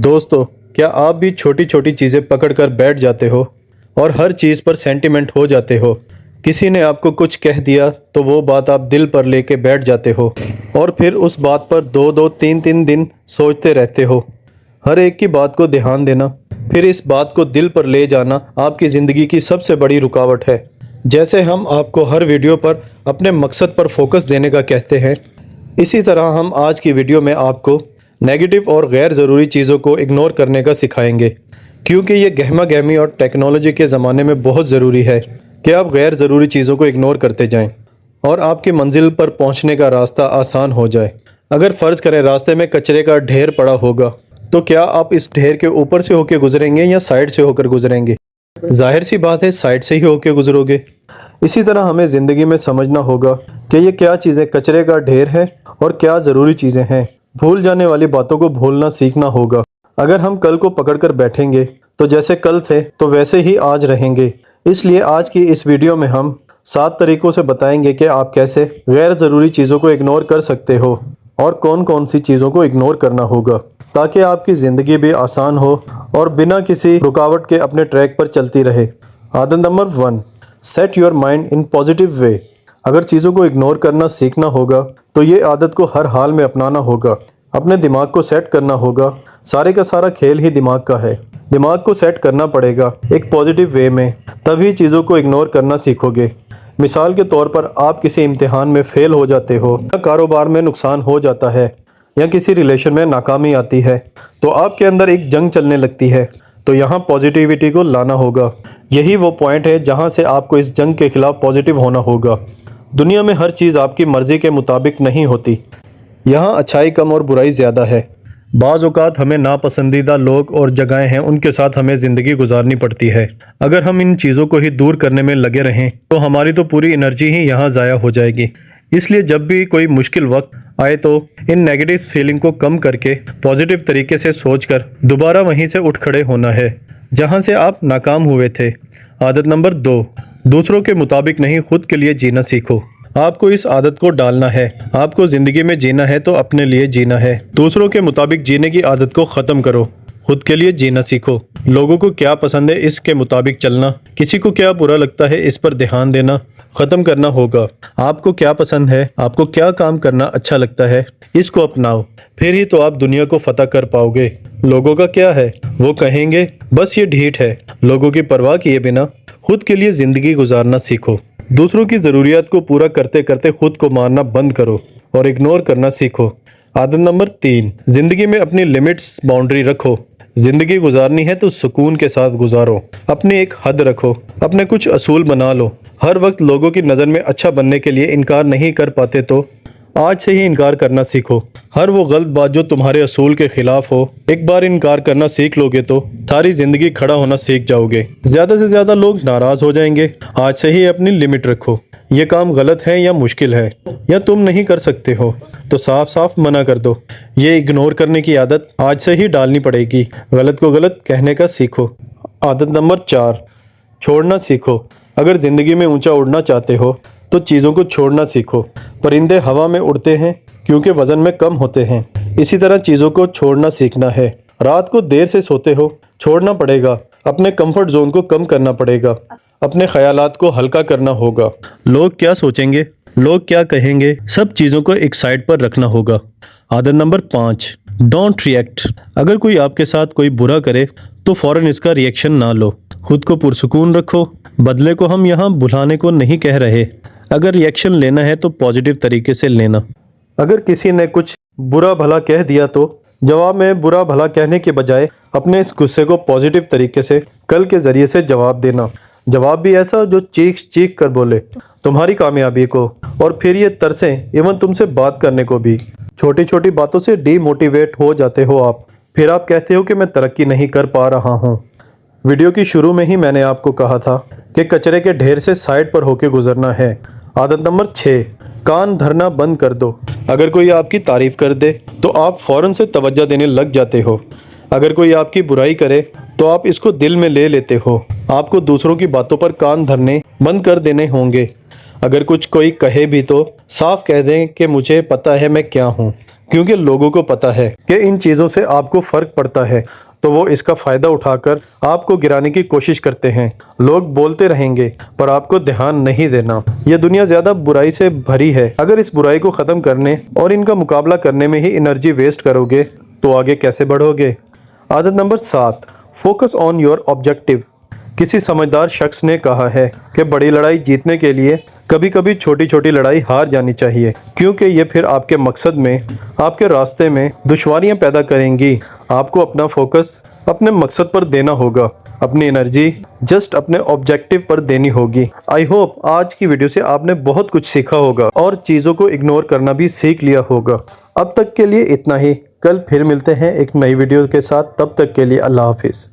दोस्तों, क्या आप भी छोटी छोटी चीज़ें पकड़ कर बैठ जाते हो और हर चीज़ पर सेंटिमेंट हो जाते हो? किसी ने आपको कुछ कह दिया तो वो बात आप दिल पर लेके बैठ जाते हो और फिर उस बात पर दो दो तीन तीन दिन सोचते रहते हो। हर एक की बात को ध्यान देना, फिर इस बात को दिल पर ले जाना आपकी ज़िंदगी की सबसे बड़ी रुकावट है। जैसे हम आपको हर वीडियो पर अपने मकसद पर फोकस देने का कहते हैं, इसी तरह हम आज की वीडियो में आपको नेगेटिव और गैर ज़रूरी चीज़ों को इग्नोर करने का सिखाएंगे, क्योंकि ये गहमा गहमी और टेक्नोलॉजी के ज़माने में बहुत ज़रूरी है कि आप गैर ज़रूरी चीज़ों को इग्नोर करते जाएं और आपकी मंजिल पर पहुंचने का रास्ता आसान हो जाए। अगर फ़र्ज़ करें रास्ते में कचरे का ढेर पड़ा होगा, तो क्या आप इस ढेर के ऊपर से होकर गुजरेंगे या साइड से होकर गुजरेंगे? जाहिर सी बात है, साइड से ही होकर गुजरोगे। इसी तरह हमें ज़िंदगी में समझना होगा कि ये क्या चीज़ें कचरे का ढेर है और क्या ज़रूरी चीज़ें हैं। भूल जाने वाली बातों को भूलना सीखना होगा। अगर हम कल को पकड़कर बैठेंगे तो जैसे कल थे तो वैसे ही आज रहेंगे। इसलिए आज की इस वीडियो में हम 7 तरीकों से बताएंगे कि आप कैसे गैर ज़रूरी चीज़ों को इग्नोर कर सकते हो और कौन कौन सी चीज़ों को इग्नोर करना होगा, ताकि आपकी ज़िंदगी भी आसान हो और बिना किसी रुकावट के अपने ट्रैक पर चलती रहे। आदत number 1, set your mind in positive way. अगर चीज़ों को इग्नोर करना सीखना होगा तो ये आदत को हर हाल में अपनाना होगा। अपने दिमाग को सेट करना होगा। सारे का सारा खेल ही दिमाग का है। दिमाग को सेट करना पड़ेगा एक पॉजिटिव वे में, तभी चीज़ों को इग्नोर करना सीखोगे। मिसाल के तौर पर आप किसी इम्तिहान में फ़ेल हो जाते हो, या कारोबार में नुकसान हो जाता है, या किसी रिलेशन में नाकामी आती है, तो आपके अंदर एक जंग चलने लगती है। तो यहाँ पॉजिटिविटी को लाना होगा। यही वो पॉइंट है जहाँ से आपको इस जंग के खिलाफ पॉजिटिव होना होगा। दुनिया में हर चीज़ आपकी मर्ज़ी के मुताबिक नहीं होती। यहाँ अच्छाई कम और बुराई ज़्यादा है। बाज़ औक़ात हमें नापसंदीदा लोग और जगहें हैं, उनके साथ हमें ज़िंदगी गुजारनी पड़ती है। अगर हम इन चीज़ों को ही दूर करने में लगे रहें तो हमारी तो पूरी एनर्जी ही यहाँ ज़ाया हो जाएगी। इसलिए जब भी कोई मुश्किल वक्त आए तो इन नेगेटिव फीलिंग को कम करके पॉजिटिव तरीके से सोचकर दोबारा वहीं से उठ खड़े होना है जहाँ से आप नाकाम हुए थे। आदत नंबर 2, दूसरों के मुताबिक नहीं, खुद के लिए जीना सीखो। आपको इस आदत को डालना है। आपको ज़िंदगी में जीना है तो अपने लिए जीना है। दूसरों के मुताबिक जीने की आदत को ख़त्म करो। खुद के लिए जीना सीखो। लोगों को क्या पसंद है इसके मुताबिक चलना, किसी को क्या बुरा लगता है इस पर ध्यान देना ख़त्म करना होगा। आपको क्या पसंद है, आपको क्या काम करना अच्छा लगता है, इसको अपनाओ। फिर ही तो आप दुनिया को फतह कर पाओगे। लोगों का क्या है, वो कहेंगे, बस ये ढीठ है। लोगों की परवाह किए बिना खुद के लिए ज़िंदगी गुजारना सीखो। दूसरों की ज़रूरियात को पूरा करते करते खुद को मारना बंद करो और इग्नोर करना सीखो। आदत नंबर 3, ज़िंदगी में अपनी लिमिट्स बाउंड्री रखो। ज़िंदगी गुजारनी है तो सुकून के साथ गुजारो। अपनी एक हद रखो, अपने कुछ असूल बना लो। हर वक्त लोगों की नज़र में अच्छा बनने के लिए इनकार नहीं कर पाते तो आज से ही इनकार करना सीखो। हर वो गलत बात जो तुम्हारे असूल के खिलाफ हो, एक बार इनकार करना सीख लोगे तो सारी ज़िंदगी खड़ा होना सीख जाओगे। ज़्यादा से ज़्यादा लोग नाराज़ हो जाएंगे। आज से ही अपनी लिमिट रखो। ये काम गलत है या मुश्किल है या तुम नहीं कर सकते हो तो साफ साफ मना कर दो। ये इग्नोर करने की आदत आज से ही डालनी पड़ेगी। गलत को गलत कहने का सीखो। आदत नंबर 4, छोड़ना सीखो। अगर ज़िंदगी में ऊंचा उड़ना चाहते हो तो चीज़ों को छोड़ना सीखो। परिंदे हवा में उड़ते हैं क्योंकि वज़न में कम होते हैं। इसी तरह चीज़ों को छोड़ना सीखना है। रात को देर से सोते हो, छोड़ना पड़ेगा। अपने कंफर्ट जोन को कम करना पड़ेगा। अपने ख्यालात को हल्का करना होगा। लोग क्या सोचेंगे, लोग क्या कहेंगे, सब चीज़ों को एक साइड पर रखना होगा। आदत नंबर 5, डोंट रिएक्ट। अगर कोई आपके साथ कोई बुरा करे तो फ़ौरन इसका रिएक्शन ना लो। खुद को पुरसुकून रखो। बदले को हम यहाँ बुलाने को नहीं कह रहे। अगर रिएक्शन लेना है तो पॉजिटिव तरीके से लेना। अगर किसी ने कुछ बुरा भला कह दिया तो जवाब में बुरा भला कहने के बजाय अपने इस गुस्से को पॉजिटिव तरीके से कल के ज़रिए से जवाब देना। जवाब भी ऐसा जो चीख चीख कर बोले तुम्हारी कामयाबी को, और फिर ये तरसें इवन तुमसे बात करने को भी। छोटी छोटी बातों से डीमोटिवेट हो जाते हो आप। फिर आप कहते हो कि मैं तरक्की नहीं कर पा रहा हूँ। वीडियो की शुरू में ही मैंने आपको कहा था कि कचरे के ढेर से साइड पर होकर गुजरना है। आदत नंबर 6, कान धरना बंद कर दो। अगर कोई आपकी तारीफ़ कर दे तो आप फ़ौरन से तवज्जो देने लग जाते हो। अगर कोई आपकी बुराई करे तो आप इसको दिल में ले लेते हो। आपको दूसरों की बातों पर कान धरने बंद कर देने होंगे। अगर कुछ कोई कहे भी तो साफ कह दें कि मुझे पता है मैं क्या हूँ। کیونکہ لوگوں کو پتہ ہے کہ ان چیزوں سے آپ کو فرق پڑتا ہے، تو وہ اس کا فائدہ اٹھا کر آپ کو گرانے کی کوشش کرتے ہیں۔ لوگ بولتے رہیں گے پر آپ کو دھیان نہیں دینا۔ یہ دنیا زیادہ برائی سے بھری ہے، اگر اس برائی کو ختم کرنے اور ان کا مقابلہ کرنے میں ہی انرجی ویسٹ کرو گے تو آگے کیسے بڑھو گے؟ عادت number 7، focus on your objective. کسی سمجھدار شخص نے کہا ہے کہ بڑی لڑائی جیتنے کے لیے کبھی کبھی چھوٹی چھوٹی لڑائی ہار جانی چاہیے، کیونکہ یہ پھر آپ کے مقصد میں، آپ کے راستے میں دشواریاں پیدا کریں گی۔ آپ کو اپنا فوکس اپنے مقصد پر دینا ہوگا، اپنی انرجی جسٹ اپنے آبجیکٹیو پر دینی ہوگی۔ آئی ہوپ آج کی ویڈیو سے آپ نے بہت کچھ سیکھا ہوگا اور چیزوں کو اگنور کرنا بھی سیکھ لیا ہوگا۔ اب تک کے لیے اتنا ہی، کل پھر ملتے ہیں ایک نئی ویڈیو کے ساتھ، تب تک کے لیے اللہ حافظ۔